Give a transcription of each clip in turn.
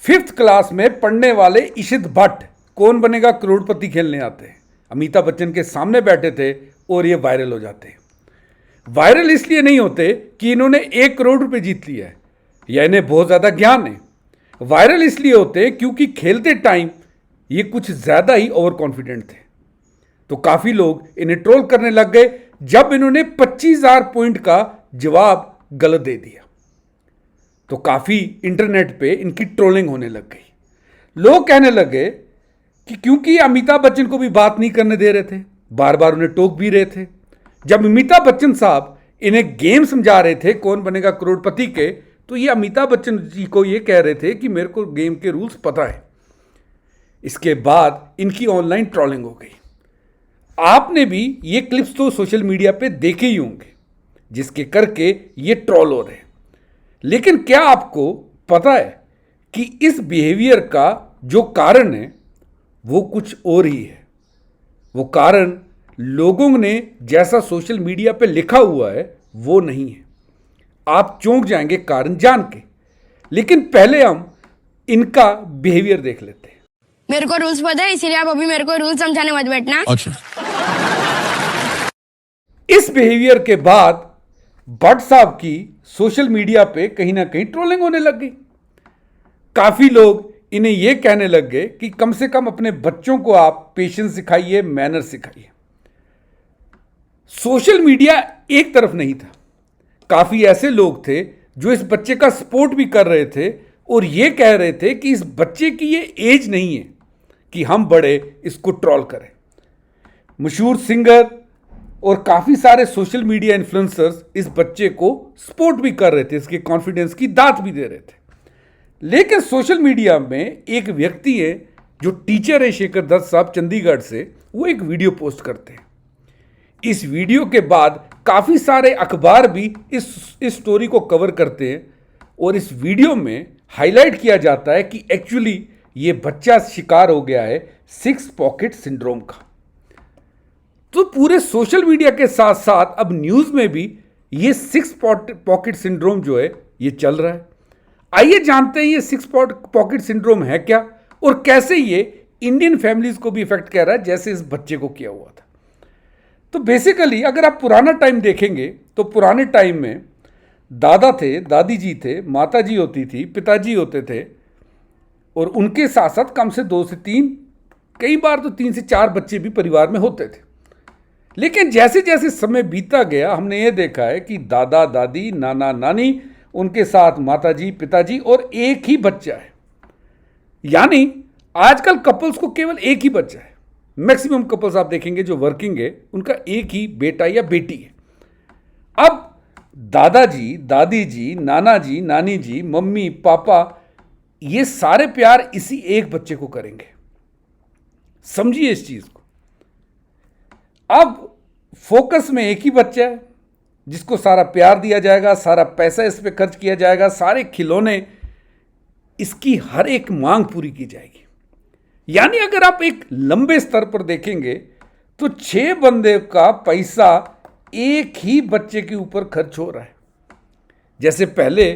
5th class में पढ़ने वाले इशित भट्ट कौन बनेगा करोड़पति खेलने आते हैं। अमिताभ बच्चन के सामने बैठे थे और ये वायरल हो जाते हैं। वायरल इसलिए नहीं होते कि इन्होंने 1 करोड़ रुपए जीत लिया है या इन्हें बहुत ज़्यादा ज्ञान है। वायरल इसलिए होते हैं क्योंकि खेलते टाइम ये कुछ ज़्यादा ही ओवर कॉन्फिडेंट थे। तो काफ़ी लोग इन्हें ट्रोल करने लग गए जब इन्होंने 25,000 पॉइंट का जवाब गलत दे दिया। तो काफ़ी इंटरनेट पे इनकी ट्रोलिंग होने लग गई। लोग कहने लगे कि क्योंकि अमिताभ बच्चन को भी बात नहीं करने दे रहे थे, बार बार उन्हें टोक भी रहे थे। जब अमिताभ बच्चन साहब इन्हें गेम समझा रहे थे कौन बनेगा करोड़पति के, तो ये अमिताभ बच्चन जी को ये कह रहे थे कि मेरे को गेम के रूल्स पता है। इसके बाद इनकी ऑनलाइन ट्रोलिंग हो गई। आपने भी ये क्लिप्स तो सोशल मीडिया पे देखे ही होंगे जिसके करके ये ट्रोल हो रहे हैं। लेकिन क्या आपको पता है कि इस बिहेवियर का जो कारण है वो कुछ और ही है। वो कारण लोगों ने जैसा सोशल मीडिया पे लिखा हुआ है वो नहीं है। आप चौंक जाएंगे कारण जान के। लेकिन पहले हम इनका बिहेवियर देख लेते हैं। मेरे को रूल्स पता है, इसीलिए आप अभी मेरे को रूल्स समझाने मत बैठना। अच्छा। इस बिहेवियर के बाद भट्ट साहब की सोशल मीडिया पे कहीं ना कहीं ट्रोलिंग होने लग गई। काफी लोग इन्हें यह कहने लग गए कि कम से कम अपने बच्चों को आप पेशेंस सिखाइए, मैनर सिखाइए। सोशल मीडिया एक तरफ नहीं था, काफी ऐसे लोग थे जो इस बच्चे का सपोर्ट भी कर रहे थे और यह कह रहे थे कि इस बच्चे की ये एज नहीं है कि हम बड़े इसको ट्रोल करें। मशहूर सिंगर और काफ़ी सारे सोशल मीडिया इन्फ्लुएंसर्स इस बच्चे को सपोर्ट भी कर रहे थे, इसके कॉन्फिडेंस की दात भी दे रहे थे। लेकिन सोशल मीडिया में एक व्यक्ति है जो टीचर है, शेखर दत्त साहब चंडीगढ़ से, वो एक वीडियो पोस्ट करते हैं। इस वीडियो के बाद काफ़ी सारे अखबार भी इस स्टोरी को कवर करते हैं और इस वीडियो में हाईलाइट किया जाता है कि एक्चुअली ये बच्चा शिकार हो गया है 6 पॉकेट सिंड्रोम का। तो पूरे सोशल मीडिया के साथ साथ अब न्यूज़ में भी ये 6 पॉकेट सिंड्रोम जो है ये चल रहा है। आइए जानते हैं ये 6 पॉकेट सिंड्रोम है क्या और कैसे ये इंडियन फैमिलीज को भी इफेक्ट कर रहा है जैसे इस बच्चे को किया हुआ था। तो बेसिकली अगर आप पुराना टाइम देखेंगे तो पुराने टाइम में दादा थे, दादी जी थे, माता जी होती थी, पिताजी होते थे और उनके साथ साथ कम से 2 से 3, कई बार तो 3 से 4 बच्चे भी परिवार में होते थे। लेकिन जैसे जैसे समय बीता गया हमने ये देखा है कि दादा दादी, नाना नानी, उनके साथ माता जी, पिताजी और एक ही बच्चा है। यानी आजकल कपल्स को केवल एक ही बच्चा है। मैक्सिमम कपल्स आप देखेंगे जो वर्किंग है उनका एक ही बेटा या बेटी है। अब दादाजी, दादी जी, नाना जी, नानी जी, मम्मी, पापा, ये सारे प्यार इसी एक बच्चे को करेंगे। समझिए इस चीज को। अब फोकस में एक ही बच्चा है जिसको सारा प्यार दिया जाएगा, सारा पैसा इस पे खर्च किया जाएगा, सारे खिलौने, इसकी हर एक मांग पूरी की जाएगी। यानी अगर आप एक लंबे स्तर पर देखेंगे तो 6 बंदे का पैसा एक ही बच्चे के ऊपर खर्च हो रहा है। जैसे पहले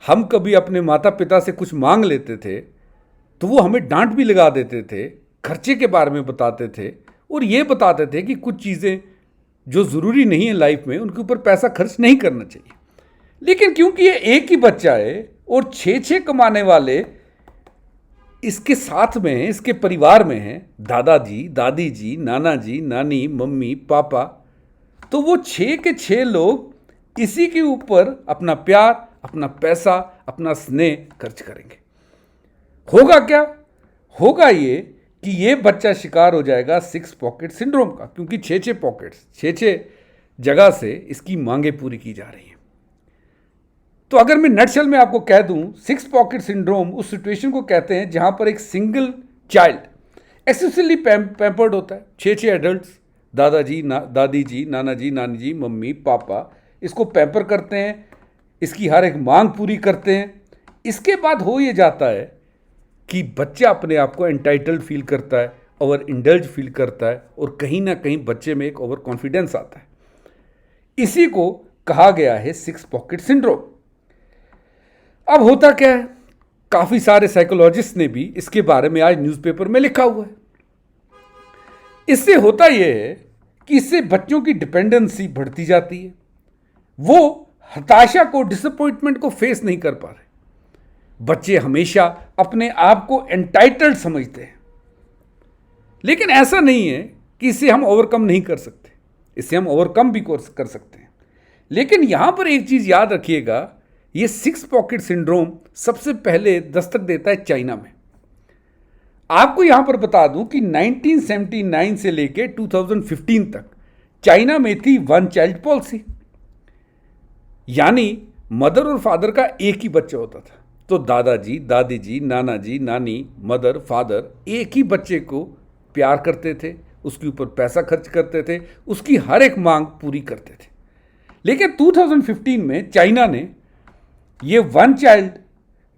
हम कभी अपने माता पिता से कुछ मांग लेते थे तो वो हमें डांट भी लगा देते थे, खर्चे के बारे में बताते थे और ये बताते थे कि कुछ चीज़ें जो ज़रूरी नहीं है लाइफ में उनके ऊपर पैसा खर्च नहीं करना चाहिए। लेकिन क्योंकि ये एक ही बच्चा है और 6 कमाने वाले इसके साथ में हैं, इसके परिवार में हैं, दादाजी, दादी जी, नाना जी, नानी, मम्मी, पापा, तो वो 6 के 6 लोग इसी के ऊपर अपना प्यार, अपना पैसा, अपना स्नेह खर्च करेंगे। होगा क्या? होगा ये कि ये बच्चा शिकार हो जाएगा 6 पॉकेट सिंड्रोम का, क्योंकि 6 पॉकेट्स, 6 जगह से इसकी मांगे पूरी की जा रही हैं। तो अगर मैं नटशल में आपको कह दूं, 6 पॉकेट सिंड्रोम उस सिचुएशन को कहते हैं जहां पर एक सिंगल चाइल्ड एक्सेसिवली पैम्पर्ड होता है। 6 एडल्ट्स, दादाजी, दादी जी, नाना जी, नानी जी, मम्मी, पापा, इसको पैम्पर करते हैं, इसकी हर एक मांग पूरी करते हैं। इसके बाद हो ये जाता है कि बच्चा अपने आप को एंटाइटल्ड फील करता है, ओवर इंडल्ज फील करता है और कहीं ना कहीं बच्चे में एक ओवर कॉन्फिडेंस आता है। इसी को कहा गया है 6 पॉकेट सिंड्रोम। अब होता क्या है, काफ़ी सारे साइकोलॉजिस्ट ने भी इसके बारे में आज न्यूज़पेपर में लिखा हुआ है। इससे होता यह है कि इससे बच्चों की डिपेंडेंसी बढ़ती जाती है, वो हताशा को, डिसअपॉइंटमेंट को फेस नहीं कर पा रहे। बच्चे हमेशा अपने आप को एंटाइटल्ड समझते हैं, लेकिन ऐसा नहीं है कि इसे हम ओवरकम नहीं कर सकते, इसे हम ओवरकम भी कर सकते हैं। लेकिन यहां पर एक चीज याद रखिएगा, ये 6 पॉकेट सिंड्रोम सबसे पहले दस्तक देता है चाइना में। आपको यहां पर बता दूं कि 1979 से लेकर 2015 तक चाइना में थी 1 चाइल्ड पॉलिसी, यानी मदर और फादर का एक ही बच्चा होता था। तो दादाजी, दादी जी, नाना जी, नानी, मदर, फादर एक ही बच्चे को प्यार करते थे, उसके ऊपर पैसा खर्च करते थे, उसकी हर एक मांग पूरी करते थे। लेकिन 2015 में चाइना ने ये 1 चाइल्ड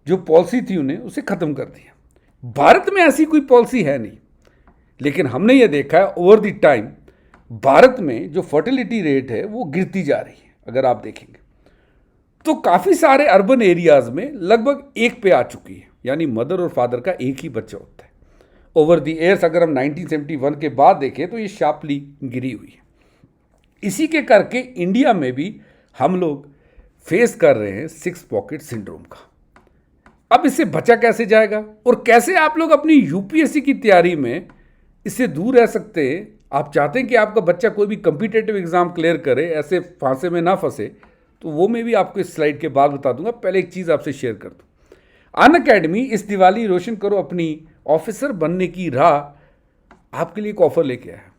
जो पॉलिसी थी उसे ख़त्म कर दिया। भारत में ऐसी कोई पॉलिसी है नहीं, लेकिन हमने ये देखा है ओवर द टाइम भारत में जो फर्टिलिटी रेट है वो गिरती जा रही है। अगर आप देखेंगे तो काफ़ी सारे अर्बन एरियाज में लगभग 1 पे आ चुकी है, यानी मदर और फादर का एक ही बच्चा होता है। ओवर द ईयर्स अगर हम 1971 के बाद देखें तो ये शार्पली गिरी हुई है। इसी के करके इंडिया में भी हम लोग फेस कर रहे हैं 6 पॉकेट सिंड्रोम का। अब इससे बचा कैसे जाएगा और कैसे आप लोग अपनी यूपीएससी की तैयारी में इससे दूर रह सकते हैं। आप चाहते हैं कि आपका बच्चा कोई भी कॉम्पिटिटिव एग्जाम क्लियर करे, ऐसे फांसे में ना फंसे, तो वो मैं भी आपको इस स्लाइड के बाद बता दूंगा। पहले एक चीज़ आपसे शेयर कर दूं, अनअकैडमी इस दिवाली रोशन करो अपनी ऑफिसर बनने की राह आपके लिए एक ऑफर लेके आया।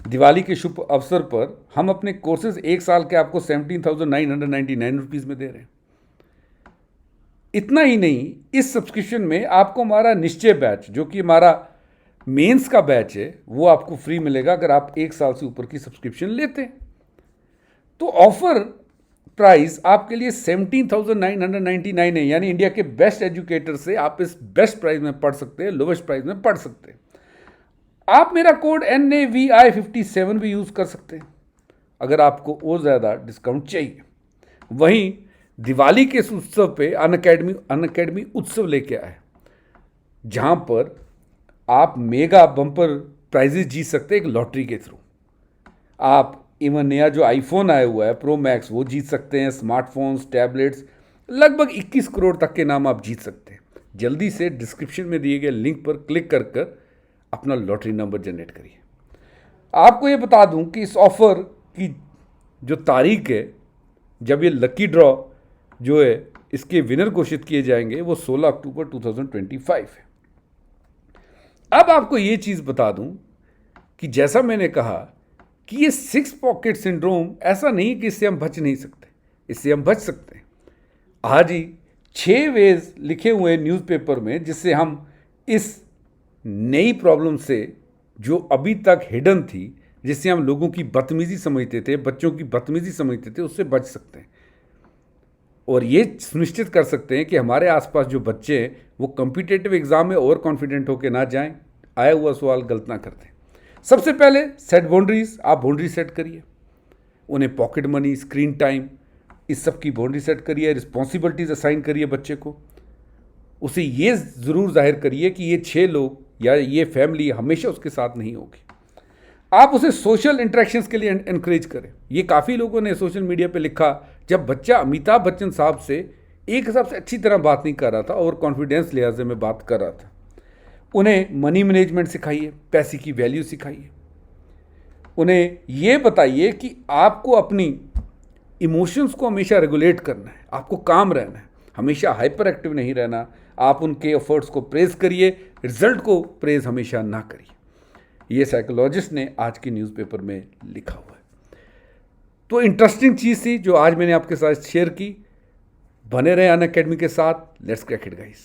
दिवाली के शुभ अवसर पर हम अपने कोर्सेज 1 साल के आपको 17,999 रुपीज़ में दे रहे हैं। इतना ही नहीं, इस सब्सक्रिप्शन में आपको हमारा निश्चय बैच, जो कि हमारा मेंस का बैच है, वो आपको फ्री मिलेगा अगर आप 1 साल से ऊपर की सब्सक्रिप्शन लेते हैं। तो ऑफर प्राइस आपके लिए 17,999 है, यानी इंडिया के बेस्ट एजुकेटर से आप इस बेस्ट प्राइस में पढ़ सकते हैं, लोवेस्ट प्राइस में पढ़ सकते हैं। आप मेरा कोड NAVI57 भी यूज़ कर सकते हैं अगर आपको और ज़्यादा डिस्काउंट चाहिए। वहीं दिवाली के इस उत्सव पे अनअकैडमी उत्सव लेके आए, जहाँ पर आप मेगा बम्पर प्राइजेस जीत सकते हैं एक लॉटरी के थ्रू। आप इवन नया जो आईफोन आया हुआ है प्रो मैक्स वो जीत सकते हैं, स्मार्टफोन्स, टैबलेट्स, लगभग 21 करोड़ तक के नाम आप जीत सकते हैं। जल्दी से डिस्क्रिप्शन में दिए गए लिंक पर क्लिक कर अपना लॉटरी नंबर जनरेट करिए। आपको ये बता दूं कि इस ऑफर की जो तारीख है जब ये लकी ड्रॉ जो है इसके विनर घोषित किए जाएंगे वो 16 अक्टूबर 2025 है। अब आपको ये चीज़ बता दूं कि जैसा मैंने कहा कि ये 6 पॉकेट सिंड्रोम ऐसा नहीं कि इससे हम बच नहीं सकते, इससे हम बच सकते हैं। आज ही 6 वेज लिखे हुए न्यूज़पेपर में जिससे हम इस नई प्रॉब्लम से, जो अभी तक हिडन थी, जिससे हम लोगों की बदतमीजी समझते थे, बच्चों की बदतमीजी समझते थे, उससे बच सकते हैं। और ये सुनिश्चित कर सकते हैं कि हमारे आसपास जो बच्चे हैं वो कॉम्पिटिटिव एग्जाम में ओवर कॉन्फिडेंट होकर ना जाएं, आया हुआ सवाल गलत ना कर दें। सबसे पहले सेट बाउंड्रीज, आप बाउंड्री सेट करिए, उन्हें पॉकेट मनी, स्क्रीन टाइम, इस सब की बाउंड्री सेट करिए, रिस्पॉन्सिबिलिटीज असाइन करिए बच्चे को। उसे ये ज़रूर जाहिर करिए कि ये 6 लोग या ये फैमिली हमेशा उसके साथ नहीं होगी। आप उसे सोशल इंटरेक्शंस के लिए एनकरेज करें। ये काफ़ी लोगों ने सोशल मीडिया पे लिखा, जब बच्चा अमिताभ बच्चन साहब से एक हिसाब से अच्छी तरह बात नहीं कर रहा था, ओवर कॉन्फिडेंस लिहाजे में बात कर रहा था, उन्हें मनी मैनेजमेंट सिखाइए, पैसे की वैल्यू सिखाइए। उन्हें ये बताइए कि आपको अपनी इमोशंस को हमेशा रेगुलेट करना है, आपको काम रहना है, हमेशा हाइपर एक्टिव नहीं रहना। आप उनके एफर्ट्स को प्रेज करिए, रिजल्ट को प्रेज हमेशा ना करिए। ये साइकोलॉजिस्ट ने आज के न्यूज़पेपर में लिखा हुआ है। तो इंटरेस्टिंग चीज़ थी जो आज मैंने आपके साथ शेयर की। बने रहे अनअकैडमी के साथ। Let's crack it guys.